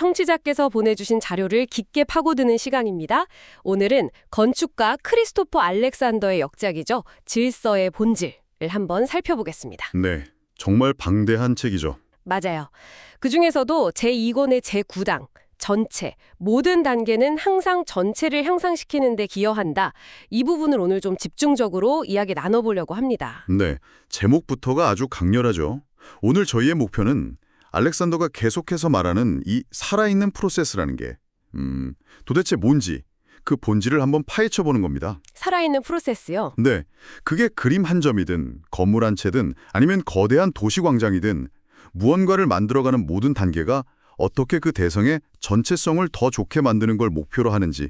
청취자께서 보내주신 자료를 깊게 파고드는 시간입니다. 오늘은 건축가 크리스토퍼 알렉산더의 역작이죠. 질서의 본질을 한번 살펴보겠습니다. 네, 정말 방대한 책이죠. 맞아요. 그중에서도 제2권의 제9장, 전체, 모든 단계는 항상 전체를 향상시키는 데 기여한다. 이 부분을 오늘 좀 집중적으로 이야기 나눠보려고 합니다. 네, 제목부터가 아주 강렬하죠. 오늘 저희의 목표는 알렉산더가 계속해서 말하는 이 살아있는 프로세스라는 게 도대체 뭔지, 그 본질을 한번 파헤쳐보는 겁니다. 살아있는 프로세스요? 네, 그게 그림 한 점이든 건물 한 채든 아니면 거대한 도시광장이든 무언가를 만들어가는 모든 단계가 어떻게 그 대성의 전체성을 더 좋게 만드는 걸 목표로 하는지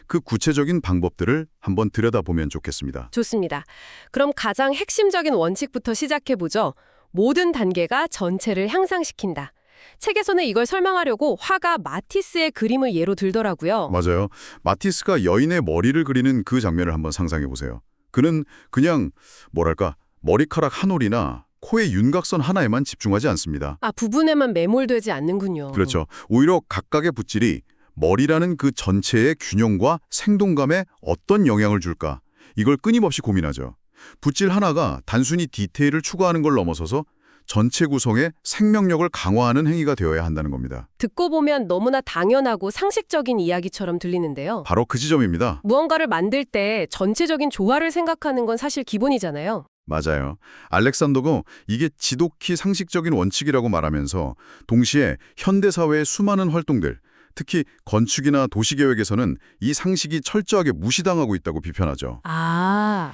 그 구체적인 방법들을 한번 들여다보면 좋겠습니다. 좋습니다. 그럼 가장 핵심적인 원칙부터 시작해보죠. 모든 단계가 전체를 향상시킨다. 책에서는 이걸 설명하려고 화가 마티스의 그림을 예로 들더라고요. 맞아요. 마티스가 여인의 머리를 그리는 그 장면을 한번 상상해보세요. 그는 그냥 뭐랄까 머리카락 한 올이나 코의 윤곽선 하나에만 집중하지 않습니다. 부분에만 매몰되지 않는군요. 그렇죠. 오히려 각각의 붓질이 머리라는 그 전체의 균형과 생동감에 어떤 영향을 줄까? 이걸 끊임없이 고민하죠. 붓질 하나가 단순히 디테일을 추구하는 걸 넘어서서 전체 구성의 생명력을 강화하는 행위가 되어야 한다는 겁니다. 듣고 보면 너무나 당연하고 상식적인 이야기처럼 들리는데요. 바로 그 지점입니다. 무언가를 만들 때 전체적인 조화를 생각하는 건 사실 기본이잖아요. 맞아요. 알렉산더가 이게 지독히 상식적인 원칙이라고 말하면서 동시에 현대사회의 수많은 활동들, 특히 건축이나 도시계획에서는 이 상식이 철저하게 무시당하고 있다고 비판하죠.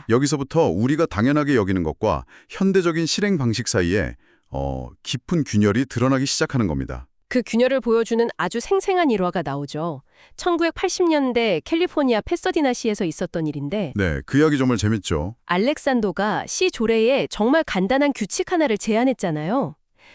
여기서부터 우리가 당연하게 여기는 것과 현대적인 실행 방식 사이에 깊은 균열이 드러나기 시작하는 겁니다. 그 균열을 보여주는 아주 생생한 일화가 나오죠. 1980년대 캘리포니아 패서디나시에서 있었던 일인데 네, 그 이야기 정말 재밌죠. 알렉산더가 시 조례에 정말 간단한 규칙 하나를 제안했잖아요.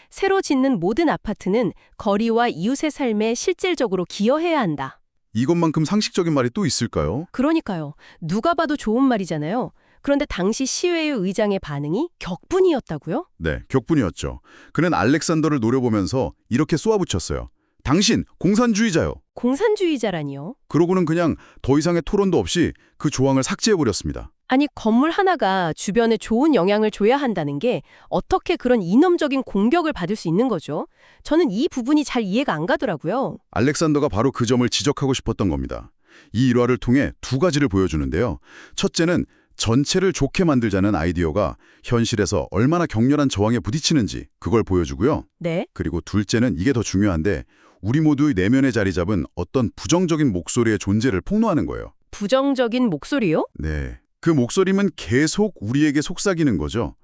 새로 짓는 모든 아파트는 거리와 이웃의 삶에 실질적으로 기여해야 한다. 이것만큼 상식적인 말이 또 있을까요? 그러니까요. 누가 봐도 좋은 말이잖아요. 그런데 당시 시의회 의장의 반응이 격분이었다고요? 네, 격분이었죠. 그는 알렉산더를 노려보면서 이렇게 쏘아붙였어요. 당신 공산주의자요. 공산주의자라니요? 그러고는 그냥 더 이상의 토론도 없이 그 조항을 삭제해버렸습니다. 아니, 건물 하나가 주변에 좋은 영향을 줘야 한다는 게 어떻게 그런 이념적인 공격을 받을 수 있는 거죠? 저는 이 부분이 잘 이해가 안 가더라고요. 알렉산더가 바로 그 점을 지적하고 싶었던 겁니다. 이 일화를 통해 두 가지를 보여주는데요. 첫째는 전체를 좋게 만들자는 아이디어가 현실에서 얼마나 격렬한 저항에 부딪히는지 그걸 보여주고요. 네. 그리고 둘째는 이게 더 중요한데 우리 모두의 내면에 자리 잡은 어떤 부정적인 목소리의 존재를 폭로하는 거예요. 부정적인 목소리요? 네. 그 목소리는 계속 우리에게 속삭이는 거죠.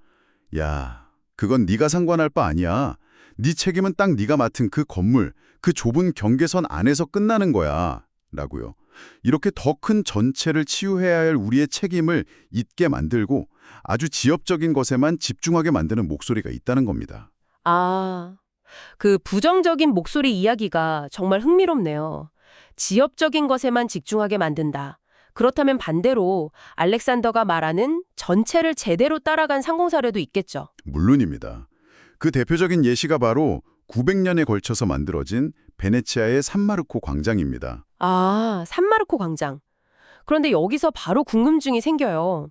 야, 그건 네가 상관할 바 아니야. 네 책임은 딱 네가 맡은 그 건물, 그 좁은 경계선 안에서 끝나는 거야. 라고요. 이렇게 더 큰 전체를 치유해야 할 우리의 책임을 잊게 만들고 아주 지엽적인 것에만 집중하게 만드는 목소리가 있다는 겁니다. 그 부정적인 목소리 이야기가 정말 흥미롭네요. 지엽적인 것에만 집중하게 만든다. 그렇다면 반대로 알렉산더가 말하는 전체를 제대로 따라간 상공 사례도 있겠죠. 물론입니다. 그 대표적인 예시가 바로 900년에 걸쳐서 만들어진 베네치아의 산마르코 광장입니다. 산마르코 광장. 그런데 여기서 바로 궁금증이 생겨요.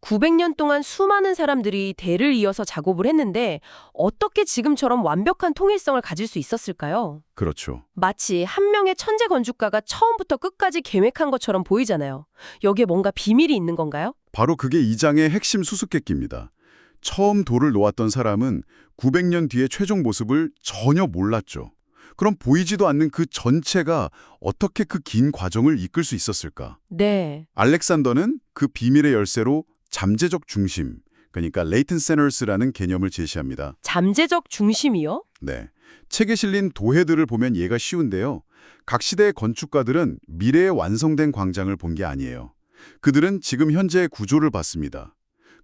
900년 동안 수많은 사람들이 대를 이어서 작업을 했는데 어떻게 지금처럼 완벽한 통일성을 가질 수 있었을까요? 그렇죠. 마치 한 명의 천재 건축가가 처음부터 끝까지 계획한 것처럼 보이잖아요. 여기에 뭔가 비밀이 있는 건가요? 바로 그게 이 장의 핵심 수수께끼입니다. 처음 돌을 놓았던 사람은 900년 뒤의 최종 모습을 전혀 몰랐죠. 그럼 보이지도 않는 그 전체가 어떻게 그 긴 과정을 이끌 수 있었을까? 네. 알렉산더는 그 비밀의 열쇠로 잠재적 중심, 그러니까 레이튼 세너스라는 개념을 제시합니다. 잠재적 중심이요? 네. 책에 실린 도해들을 보면 이해가 쉬운데요. 각 시대의 건축가들은 미래에 완성된 광장을 본 게 아니에요. 그들은 지금 현재의 구조를 봤습니다.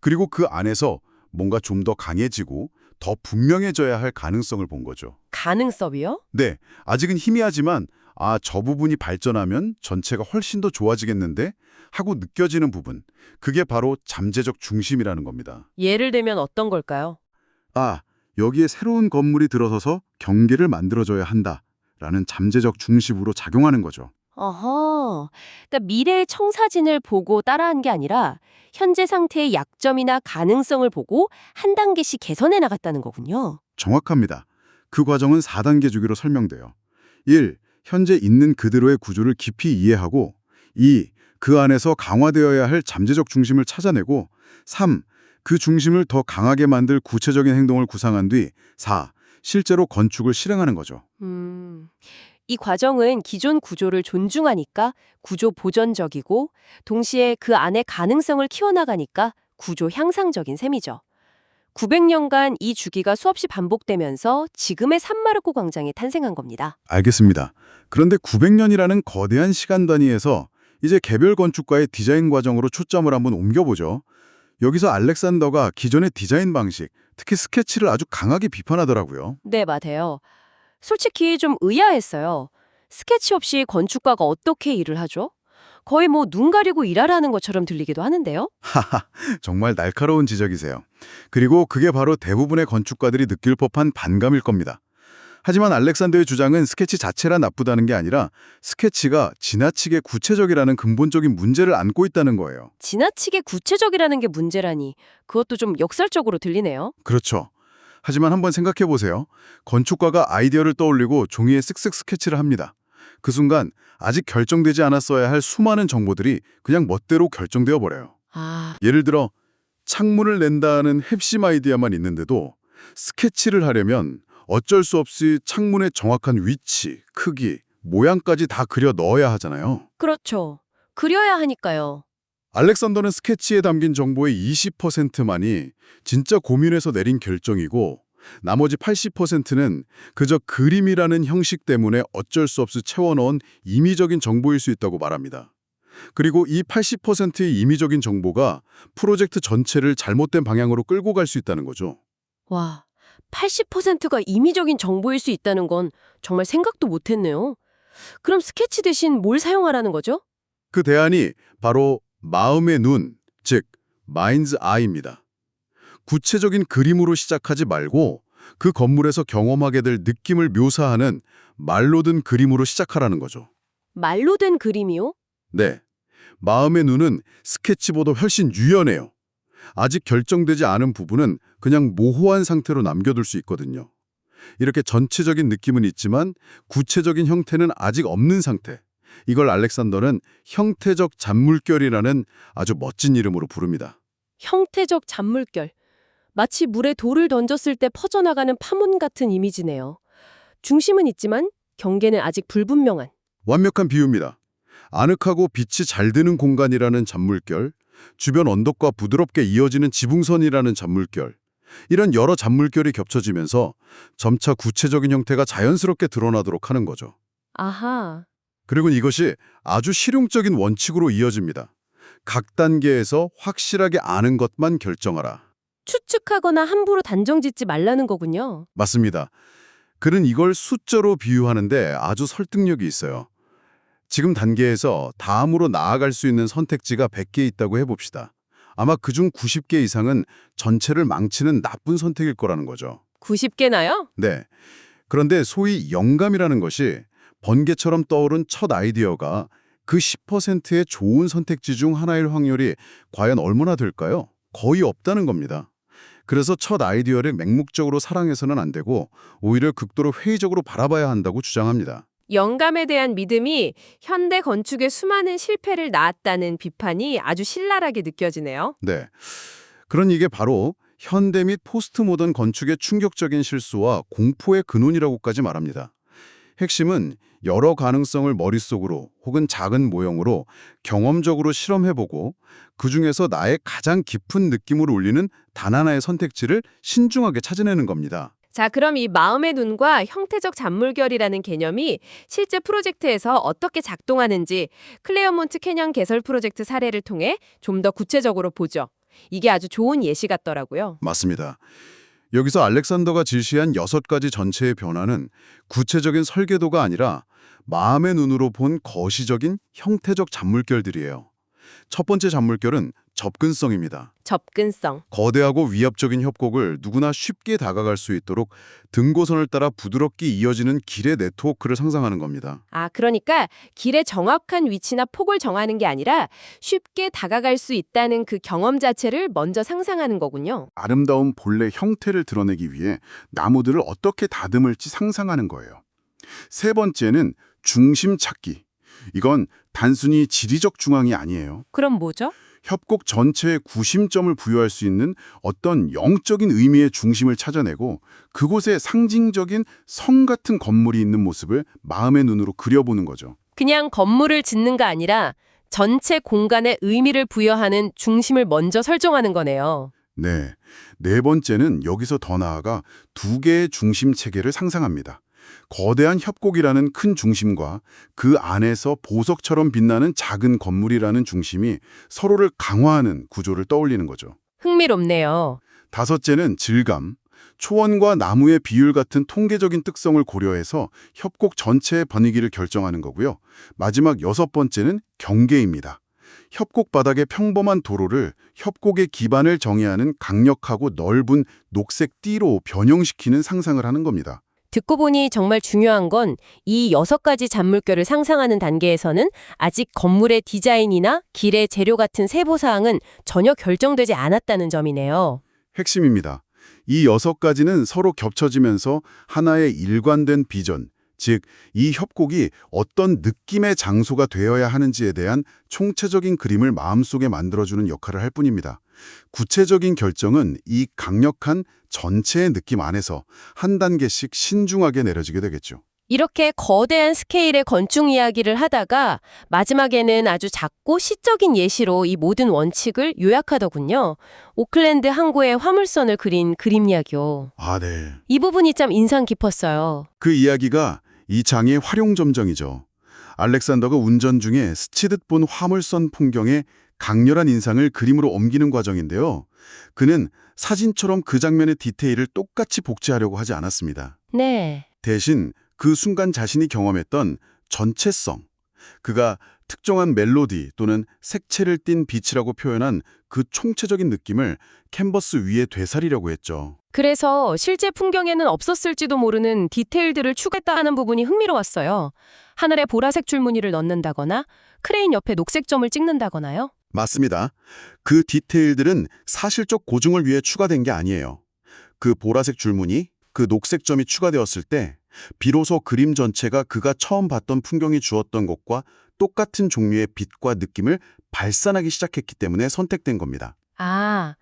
그리고 그 안에서 뭔가 좀 더 강해지고 더 분명해져야 할 가능성을 본 거죠. 가능성이요? 네, 아직은 희미하지만 저 부분이 발전하면 전체가 훨씬 더 좋아지겠는데 하고 느껴지는 부분, 그게 바로 잠재적 중심이라는 겁니다. 예를 들면 어떤 걸까요? 여기에 새로운 건물이 들어서서 경계를 만들어줘야 한다 라는 잠재적 중심으로 작용하는 거죠. 어허, 그러니까 미래의 청사진을 보고 따라한 게 아니라 현재 상태의 약점이나 가능성을 보고 한 단계씩 개선해 나갔다는 거군요. 정확합니다. 그 과정은 4단계 주기로 설명돼요. 1. 현재 있는 그대로의 구조를 깊이 이해하고 2. 그 안에서 강화되어야 할 잠재적 중심을 찾아내고 3. 그 중심을 더 강하게 만들 구체적인 행동을 구상한 뒤 4. 실제로 건축을 실행하는 거죠. 이 과정은 기존 구조를 존중하니까 구조 보전적이고 동시에 그 안에 가능성을 키워나가니까 구조 향상적인 셈이죠. 900년간 이 주기가 수없이 반복되면서 지금의 산마르코 광장이 탄생한 겁니다. 알겠습니다. 그런데 900년이라는 거대한 시간 단위에서 이제 개별 건축가의 디자인 과정으로 초점을 한번 옮겨보죠. 여기서 알렉산더가 기존의 디자인 방식, 특히 스케치를 아주 강하게 비판하더라고요. 네, 맞아요. 솔직히 좀 의아했어요. 스케치 없이 건축가가 어떻게 일을 하죠? 거의 뭐 눈 가리고 일하라는 것처럼 들리기도 하는데요. 하하, 정말 날카로운 지적이세요. 그리고 그게 바로 대부분의 건축가들이 느낄 법한 반감일 겁니다. 하지만 알렉산더의 주장은 스케치 자체라 나쁘다는 게 아니라 스케치가 지나치게 구체적이라는 근본적인 문제를 안고 있다는 거예요. 지나치게 구체적이라는 게 문제라니 그것도 좀 역설적으로 들리네요. 그렇죠. 하지만 한번 생각해 보세요. 건축가가 아이디어를 떠올리고 종이에 쓱쓱 스케치를 합니다. 그 순간 아직 결정되지 않았어야 할 수많은 정보들이 그냥 멋대로 결정되어 버려요. 아, 예를 들어 창문을 낸다는 핵심 아이디어만 있는데도 스케치를 하려면 어쩔 수 없이 창문의 정확한 위치, 크기, 모양까지 다 그려 넣어야 하잖아요. 그렇죠. 그려야 하니까요. 알렉산더는 스케치에 담긴 정보의 20%만이 진짜 고민해서 내린 결정이고 나머지 80%는 그저 그림이라는 형식 때문에 어쩔 수 없이 채워넣은 임의적인 정보일 수 있다고 말합니다. 그리고 이 80%의 임의적인 정보가 프로젝트 전체를 잘못된 방향으로 끌고 갈 수 있다는 거죠. 와, 80%가 임의적인 정보일 수 있다는 건 정말 생각도 못했네요. 그럼 스케치 대신 뭘 사용하라는 거죠? 그 대안이 바로 마음의 눈, 즉 mind's eye입니다. 구체적인 그림으로 시작하지 말고 그 건물에서 경험하게 될 느낌을 묘사하는 말로 든 그림으로 시작하라는 거죠. 말로 된 그림이요? 네, 마음의 눈은 스케치보다 훨씬 유연해요. 아직 결정되지 않은 부분은 그냥 모호한 상태로 남겨둘 수 있거든요. 이렇게 전체적인 느낌은 있지만 구체적인 형태는 아직 없는 상태. 이걸 알렉산더는 형태적 잔물결이라는 아주 멋진 이름으로 부릅니다. 형태적 잔물결. 마치 물에 돌을 던졌을 때 퍼져나가는 파문 같은 이미지네요. 중심은 있지만 경계는 아직 불분명한. 완벽한 비유입니다. 아늑하고 빛이 잘 드는 공간이라는 잔물결, 주변 언덕과 부드럽게 이어지는 지붕선이라는 잔물결, 이런 여러 잔물결이 겹쳐지면서 점차 구체적인 형태가 자연스럽게 드러나도록 하는 거죠. 아하. 그리고 이것이 아주 실용적인 원칙으로 이어집니다. 각 단계에서 확실하게 아는 것만 결정하라. 추측하거나 함부로 단정짓지 말라는 거군요. 맞습니다. 그는 이걸 숫자로 비유하는데 아주 설득력이 있어요. 지금 단계에서 다음으로 나아갈 수 있는 선택지가 100개 있다고 해봅시다. 아마 그중 90개 이상은 전체를 망치는 나쁜 선택일 거라는 거죠. 90개나요? 네. 그런데 소위 영감이라는 것이 번개처럼 떠오른 첫 아이디어가 그 10%의 좋은 선택지 중 하나일 확률이 과연 얼마나 될까요? 거의 없다는 겁니다. 그래서 첫 아이디어를 맹목적으로 사랑해서는 안 되고 오히려 극도로 회의적으로 바라봐야 한다고 주장합니다. 영감에 대한 믿음이 현대 건축의 수많은 실패를 낳았다는 비판이 아주 신랄하게 느껴지네요. 네. 그런 이게 바로 현대 및 포스트 모던 건축의 충격적인 실수와 공포의 근원이라고까지 말합니다. 핵심은 여러 가능성을 머릿속으로 혹은 작은 모형으로 경험적으로 실험해보고 그중에서 나의 가장 깊은 느낌으로 울리는 단 하나의 선택지를 신중하게 찾아내는 겁니다. 자, 그럼 이 마음의 눈과 형태적 잔물결이라는 개념이 실제 프로젝트에서 어떻게 작동하는지 클레어몬트 캐년 개설 프로젝트 사례를 통해 좀 더 구체적으로 보죠. 이게 아주 좋은 예시 같더라고요. 맞습니다. 여기서 알렉산더가 제시한 6가지 전체의 변화는 구체적인 설계도가 아니라 마음의 눈으로 본 거시적인 형태적 잔물결들이에요. 첫 번째 잔물결은 접근성입니다. 접근성. 거대하고 위압적인 협곡을 누구나 쉽게 다가갈 수 있도록 등고선을 따라 부드럽게 이어지는 길의 네트워크를 상상하는 겁니다. 아, 그러니까 길의 정확한 위치나 폭을 정하는 게 아니라 쉽게 다가갈 수 있다는 그 경험 자체를 먼저 상상하는 거군요. 아름다운 본래 형태를 드러내기 위해 나무들을 어떻게 다듬을지 상상하는 거예요. 세 번째는 중심 찾기. 이건 단순히 지리적 중앙이 아니에요. 그럼 뭐죠? 협곡 전체에 구심점을 부여할 수 있는 어떤 영적인 의미의 중심을 찾아내고 그곳에 상징적인 성 같은 건물이 있는 모습을 마음의 눈으로 그려보는 거죠. 그냥 건물을 짓는가 아니라 전체 공간에 의미를 부여하는 중심을 먼저 설정하는 거네요. 네. 네 번째는 여기서 더 나아가 두 개의 중심 체계를 상상합니다. 거대한 협곡이라는 큰 중심과 그 안에서 보석처럼 빛나는 작은 건물이라는 중심이 서로를 강화하는 구조를 떠올리는 거죠. 흥미롭네요. 다섯째는 질감. 초원과 나무의 비율 같은 통계적인 특성을 고려해서 협곡 전체의 분위기를 결정하는 거고요. 마지막 여섯 번째는 경계입니다. 협곡 바닥의 평범한 도로를 협곡의 기반을 정의하는 강력하고 넓은 녹색 띠로 변형시키는 상상을 하는 겁니다. 듣고 보니 정말 중요한 건 이 6가지 잔물결을 상상하는 단계에서는 아직 건물의 디자인이나 길의 재료 같은 세부 사항은 전혀 결정되지 않았다는 점이네요. 핵심입니다. 이 6가지는 서로 겹쳐지면서 하나의 일관된 비전, 즉 이 협곡이 어떤 느낌의 장소가 되어야 하는지에 대한 총체적인 그림을 마음속에 만들어주는 역할을 할 뿐입니다. 구체적인 결정은 이 강력한 전체의 느낌 안에서 한 단계씩 신중하게 내려지게 되겠죠. 이렇게 거대한 스케일의 건축 이야기를 하다가 마지막에는 아주 작고 시적인 예시로 이 모든 원칙을 요약하더군요. 오클랜드 항구의 화물선을 그린 그림 이야기요. 아, 네. 이 부분이 참 인상 깊었어요. 그 이야기가 이 장의 활용점정이죠. 알렉산더가 운전 중에 스치듯 본 화물선 풍경에 강렬한 인상을 그림으로 옮기는 과정인데요. 그는 사진처럼 그 장면의 디테일을 똑같이 복제하려고 하지 않았습니다. 네. 대신 그 순간 자신이 경험했던 전체성, 그가 특정한 멜로디 또는 색채를 띤 빛이라고 표현한 그 총체적인 느낌을 캔버스 위에 되살리려고 했죠. 그래서 실제 풍경에는 없었을지도 모르는 디테일들을 추가했다는 부분이 흥미로웠어요. 하늘에 보라색 줄무늬를 넣는다거나 크레인 옆에 녹색 점을 찍는다거나요. 맞습니다. 그 디테일들은 사실적 고증을 위해 추가된 게 아니에요. 그 보라색 줄무늬, 그 녹색 점이 추가되었을 때 비로소 그림 전체가 그가 처음 봤던 풍경이 주었던 것과 똑같은 종류의 빛과 느낌을 발산하기 시작했기 때문에 선택된 겁니다. 아,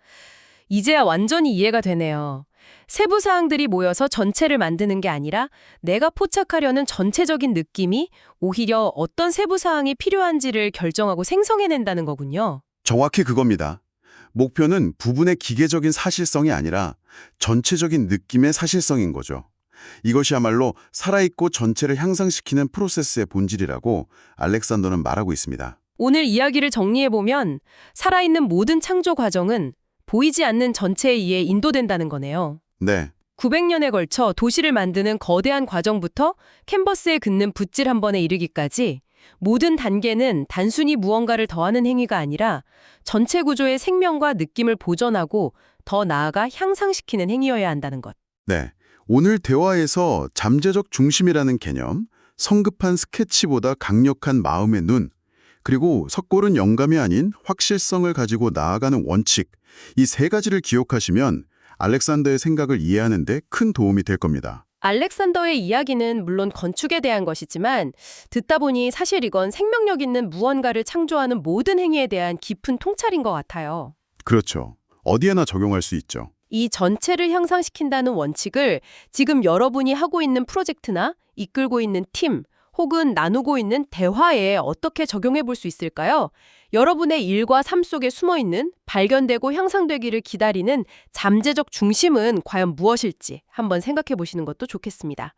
이제야 완전히 이해가 되네요. 세부 사항들이 모여서 전체를 만드는 게 아니라 내가 포착하려는 전체적인 느낌이 오히려 어떤 세부 사항이 필요한지를 결정하고 생성해낸다는 거군요. 정확히 그겁니다. 목표는 부분의 기계적인 사실성이 아니라 전체적인 느낌의 사실성인 거죠. 이것이야말로 살아있고 전체를 향상시키는 프로세스의 본질이라고 알렉산더는 말하고 있습니다. 오늘 이야기를 정리해보면 살아있는 모든 창조 과정은 보이지 않는 전체에 의해 인도된다는 거네요. 네, 900년에 걸쳐 도시를 만드는 거대한 과정부터 캔버스에 긋는 붓질 한 번에 이르기까지 모든 단계는 단순히 무언가를 더하는 행위가 아니라 전체 구조의 생명과 느낌을 보존하고 더 나아가 향상시키는 행위여야 한다는 것. 네. 오늘 대화에서 잠재적 중심이라는 개념, 성급한 스케치보다 강력한 마음의 눈, 그리고 섣고른 영감이 아닌 확실성을 가지고 나아가는 원칙, 이 세 가지를 기억하시면 알렉산더의 생각을 이해하는 데 큰 도움이 될 겁니다. 알렉산더의 이야기는 물론 건축에 대한 것이지만 듣다 보니 사실 이건 생명력 있는 무언가를 창조하는 모든 행위에 대한 깊은 통찰인 것 같아요. 그렇죠. 어디에나 적용할 수 있죠. 이 전체를 향상시킨다는 원칙을 지금 여러분이 하고 있는 프로젝트나 이끌고 있는 팀 혹은 나누고 있는 대화에 어떻게 적용해 볼 수 있을까요? 여러분의 일과 삶 속에 숨어있는 발견되고 향상되기를 기다리는 잠재적 중심은 과연 무엇일지 한번 생각해 보시는 것도 좋겠습니다.